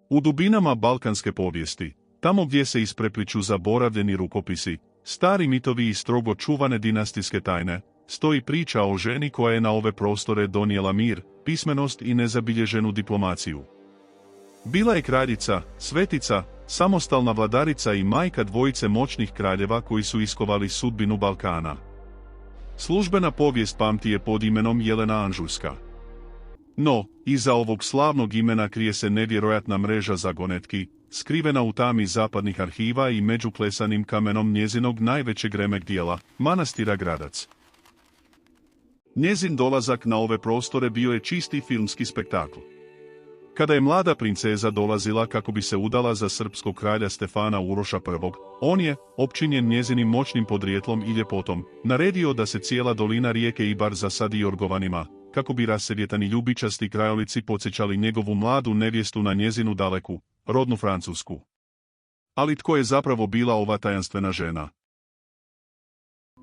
U dubinama balkanske povijesti, tamo gdje se isprepliču zaboravljeni rukopisi, stari mitovi i strogo čuvane dinastijske tajne, stoji priča o ženi koja je na ove prostore donijela mir, pismenost i nezabilježenu diplomaciju. Bila je kraljica, svetica, samostalna vladarica i majka dvojice moćnih kraljeva koji su iskovali sudbinu Balkana. Službena povijest pamti je pod imenom Jelena Anžujska. No, iza ovog slavnog imena krije se nevjerojatna mreža zagonetki, skrivena u tami zapadnih arhiva i među klesanim kamenom njezinog najvećeg remek dijela, manastira Gradac. Njezin dolazak na ove prostore bio je čisti filmski spektakl. Kada je mlada princeza dolazila kako bi se udala za srpskog kralja Stefana Uroša I, on je, opčinjen njezinim moćnim podrijetlom i ljepotom, naredio da se cijela dolina rijeke Ibar zasadi jorgovanima, kako bi rasevjetani ljubičasti krajolici podsjećali njegovu mladu nevjestu na njezinu daleku, rodnu Francusku. Ali tko je zapravo bila ova tajanstvena žena?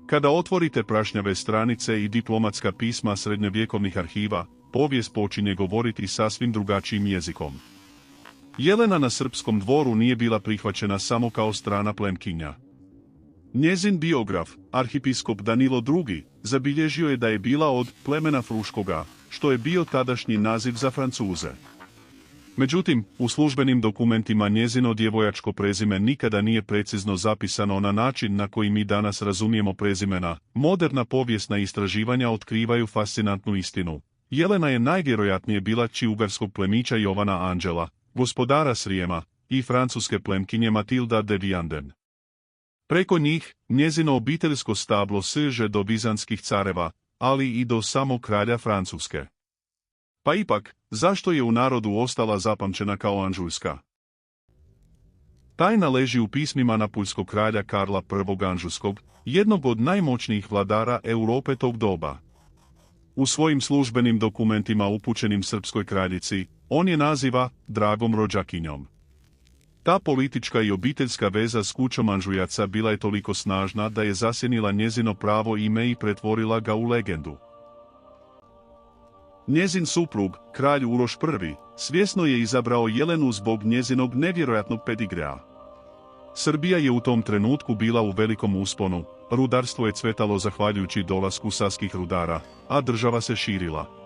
Kada otvorite prašnjave stranice i diplomatska pisma srednjovjekovnih arhiva, povijest počinje govoriti sasvim drugačijim jezikom. Jelena na srpskom dvoru nije bila prihvaćena samo kao strana plemkinja. Njezin biograf, arhipiskop Danilo II, zabilježio je da je bila od plemena Fruškoga, što je bio tadašnji naziv za Francuze. Međutim, u službenim dokumentima njezino djevojačko prezime nikada nije precizno zapisano na način na koji mi danas razumijemo prezimena. Moderna povijesna istraživanja otkrivaju fascinantnu istinu. Jelena je najvjerojatnije bila kći ugarskog plemića Jovana Anđela, gospodara Srijema, i francuske plemkinje Matilda de Vianden. Preko njih, njezino obiteljsko stablo seže do bizantskih careva, ali i do samog kralja Francuske. Pa ipak, zašto je u narodu ostala zapamćena kao Anžujska? Tajna leži u pismima napuljskog kralja Karla I Anžujskog, jednog od najmoćnijih vladara Europe tog doba. U svojim službenim dokumentima upućenim srpskoj kraljici, on je naziva dragom rođakinjom. Ta politička i obiteljska veza s kućom Anžujaca bila je toliko snažna da je zasjenila njezino pravo ime i pretvorila ga u legendu. Njezin suprug, kralj Uroš I, svjesno je izabrao Jelenu zbog njezinog nevjerojatnog pedigrea. Srbija je u tom trenutku bila u velikom usponu, rudarstvo je cvetalo zahvaljujući dolasku saskih rudara, a država se širila.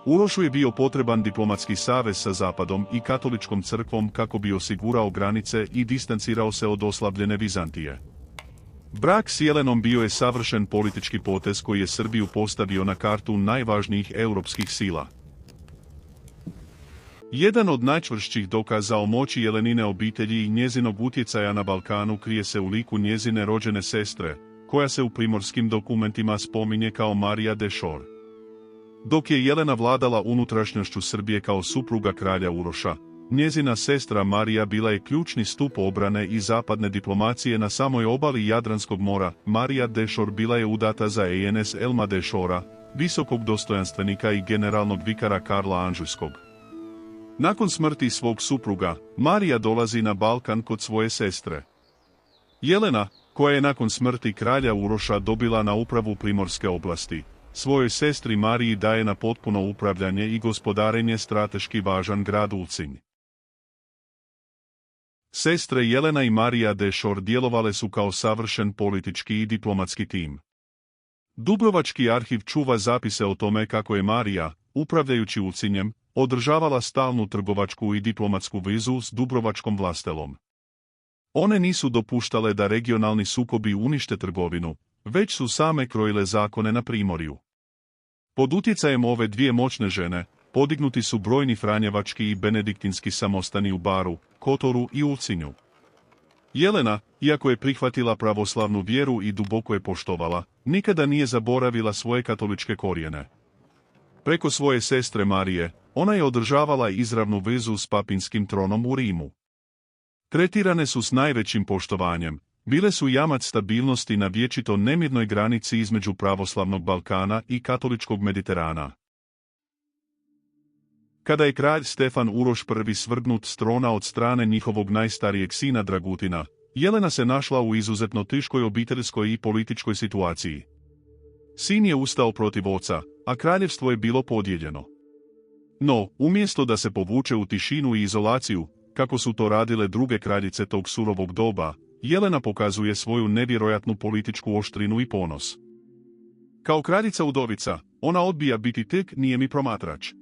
Urošu je bio potreban diplomatski savez sa Zapadom i katoličkom crkvom kako bi osigurao granice i distancirao se od oslabljene Vizantije. Brak s Jelenom bio je savršen politički potez koji je Srbiju postavio na kartu najvažnijih europskih sila. Jedan od najčvršćih dokaza o moći Jelenine obitelji i njezinog utjecaja na Balkanu krije se u liku njezine rođene sestre, koja se u primorskim dokumentima spominje kao Marija de Šor. Dok je Jelena vladala unutrašnjošću Srbije kao supruga kralja Uroša, njezina sestra Marija bila je ključni stup obrane i zapadne diplomacije na samoj obali Jadranskog mora. Marija de Šor bila je udata za ENS Elma de Šora, visokog dostojanstvenika i generalnog vikara Karla Anžujskog. Nakon smrti svog supruga, Marija dolazi na Balkan kod svoje sestre. Jelena, koja je nakon smrti kralja Uroša dobila na upravu Primorske oblasti, svojoj sestri Mariji daje na potpuno upravljanje i gospodarenje strateški važan grad Ulcinj. Sestre Jelena i Marija de Šor djelovale su kao savršen politički i diplomatski tim. Dubrovački arhiv čuva zapise o tome kako je Marija, upravljajući Ulcinjem, održavala stalnu trgovačku i diplomatsku vezu s Dubrovačkom vlastelom. One nisu dopuštale da regionalni sukobi unište trgovinu, već su same krojile zakone na primorju. Pod utjecajem ove dvije moćne žene, podignuti su brojni franjevački i benediktinski samostani u Baru, Kotoru i Ulcinju. Jelena, iako je prihvatila pravoslavnu vjeru i duboko je poštovala, nikada nije zaboravila svoje katoličke korijene. Preko svoje sestre Marije, ona je održavala izravnu vezu s papinskim tronom u Rimu. Tretirane su s najvećim poštovanjem, bile su jamac stabilnosti na vječito nemirnoj granici između pravoslavnog Balkana i katoličkog Mediterana. Kada je kralj Stefan Uroš I svrgnut s trona od strane njihovog najstarijeg sina Dragutina, Jelena se našla u izuzetno teškoj obiteljskoj i političkoj situaciji. Sin je ustao protiv oca, a kraljevstvo je bilo podijeljeno. No, umjesto da se povuče u tišinu i izolaciju, kako su to radile druge kraljice tog surovog doba, Jelena pokazuje svoju nevjerojatnu političku oštrinu i ponos. Kao kraljica udovica, ona odbija biti tek nijemi promatrač.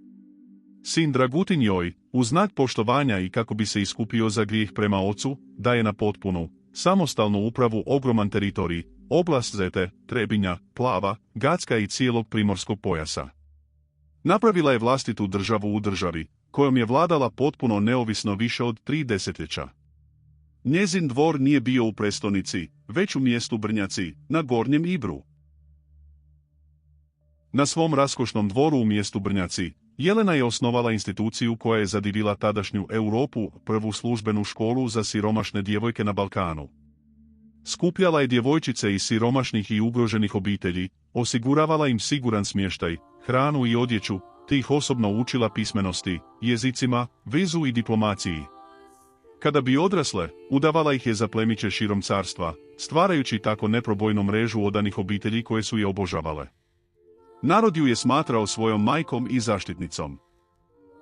Sin Dragutin joj, u znak poštovanja i kako bi se iskupio za grijeh prema ocu, daje na potpunu, samostalnu upravu ogroman teritorij, oblast Zete, Trebinja, Plava, Gacka i cijelog primorskog pojasa. Napravila je vlastitu državu u državi, kojom je vladala potpuno neovisno više od 3 desetljeća. Njezin dvor nije bio u prestonici, već u mjestu Brnjaci, na Gornjem Ibru. Na svom raskošnom dvoru u mjestu Brnjaci, Jelena je osnovala instituciju koja je zadivila tadašnju Europu, prvu službenu školu za siromašne djevojke na Balkanu. Skupljala je djevojčice iz siromašnih i ugroženih obitelji, osiguravala im siguran smještaj, hranu i odjeću, te ih osobno učila pismenosti, jezicima, vezu i diplomaciji. Kada bi odrasle, udavala ih je za plemiće širom carstva, stvarajući tako neprobojnu mrežu odanih obitelji koje su je obožavale. Narod ju je smatrao svojom majkom i zaštitnicom.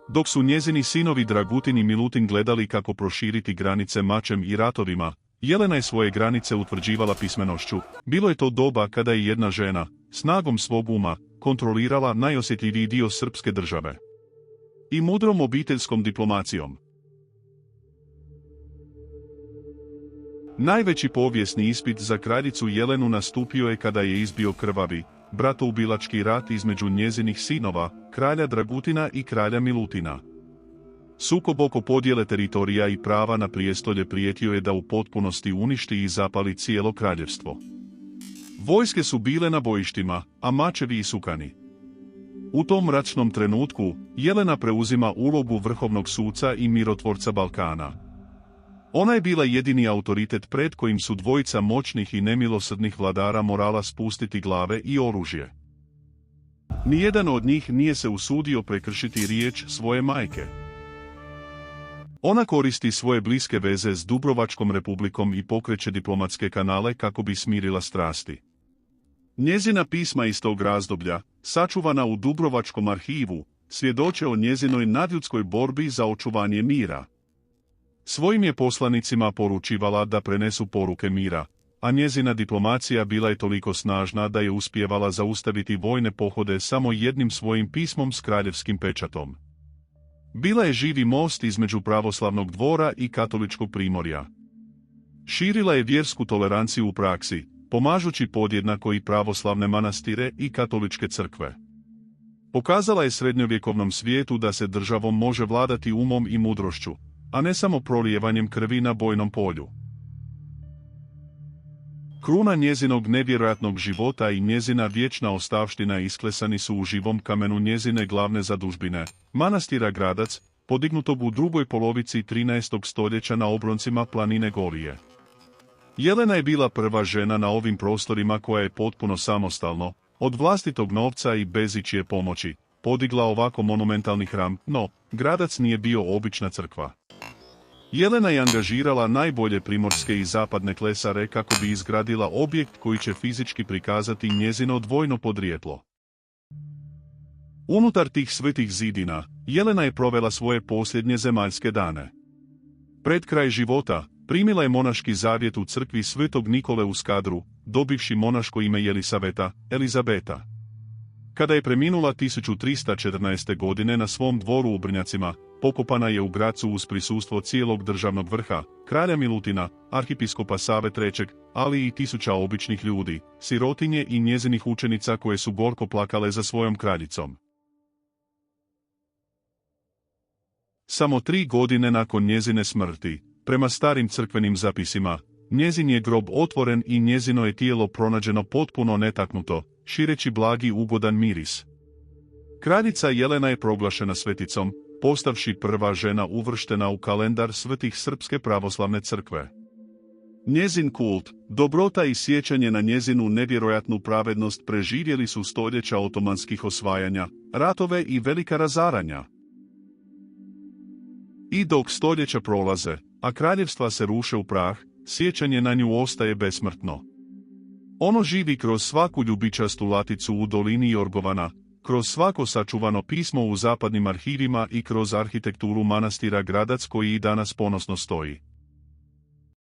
Dok su njezini sinovi Dragutin i Milutin gledali kako proširiti granice mačem i ratovima, Jelena je svoje granice utvrđivala pismenošću. Bilo je to doba kada je jedna žena, snagom svog uma, kontrolirala najosjetljiviji dio srpske države. I mudrom obiteljskom diplomacijom. Najveći povijesni ispit za kraljicu Jelenu nastupio je kada je izbio krvavi, bratoubilački rat između njezinih sinova, kralja Dragutina i kralja Milutina. Sukob oko podjele teritorija i prava na prijestolje prijetio je da u potpunosti uništi i zapali cijelo kraljevstvo. Vojske su bile na bojištima, a mačevi i sukani. U tom mračnom trenutku, Jelena preuzima ulogu vrhovnog suca i mirotvorca Balkana. Ona je bila jedini autoritet pred kojim su dvojica moćnih i nemilosrdnih vladara morala spustiti glave i oružje. Nijedan od njih nije se usudio prekršiti riječ svoje majke. Ona koristi svoje bliske veze s Dubrovačkom republikom i pokreće diplomatske kanale kako bi smirila strasti. Njezina pisma iz tog razdoblja, sačuvana u Dubrovačkom arhivu, svjedoče o njezinoj nadljudskoj borbi za očuvanje mira. Svojim je poslanicima poručivala da prenesu poruke mira, a njezina diplomacija bila je toliko snažna da je uspijevala zaustaviti vojne pohode samo jednim svojim pismom s kraljevskim pečatom. Bila je živi most između pravoslavnog dvora i katoličkog primorja. Širila je vjersku toleranciju u praksi, pomažući podjednako i pravoslavne manastire i katoličke crkve. Pokazala je srednjovjekovnom svijetu da se državom može vladati umom i mudrošću, a ne samo prolijevanjem krvi na bojnom polju. Kruna njezinog nevjerojatnog života i njezina vječna ostavština isklesani su u živom kamenu njezine glavne zadužbine, manastira Gradac, podignutog u drugoj polovici 13. stoljeća na obroncima planine Golije. Jelena je bila prva žena na ovim prostorima koja je potpuno samostalno, od vlastitog novca i bez ičije pomoći, podigla ovako monumentalni hram, no, Gradac nije bio obična crkva. Jelena je angažirala najbolje primorske i zapadne klesare kako bi izgradila objekt koji će fizički prikazati njezino dvojno podrijetlo. Unutar tih svetih zidina, Jelena je provela svoje posljednje zemaljske dane. Pred kraj života, primila je monaški zavjet u crkvi Svetog Nikole u Skadru, dobivši monaško ime Elizabeta. Kada je preminula 1314. godine na svom dvoru u Brnjacima, pokopana je u Gracu uz prisustvo cijelog državnog vrha, kralja Milutina, arhipiskopa Save III, ali i tisuća običnih ljudi, sirotinje i njezinih učenica koje su gorko plakale za svojom kraljicom. Samo 3 godine nakon njezine smrti, prema starim crkvenim zapisima, njezin je grob otvoren i njezino je tijelo pronađeno potpuno netaknuto, šireći blagi ugodan miris. Kraljica Jelena je proglašena sveticom, postavši prva žena uvrštena u kalendar svetih Srpske pravoslavne crkve. Njezin kult, dobrota i sjećanje na njezinu nevjerojatnu pravednost preživjeli su stoljeća otomanskih osvajanja, ratove i velika razaranja. I dok stoljeća prolaze, a kraljevstva se ruše u prah, sjećanje na nju ostaje besmrtno. Ono živi kroz svaku ljubičastu laticu u dolini Jorgovana, kroz svako sačuvano pismo u zapadnim arhivima i kroz arhitekturu manastira Gradac koji i danas ponosno stoji.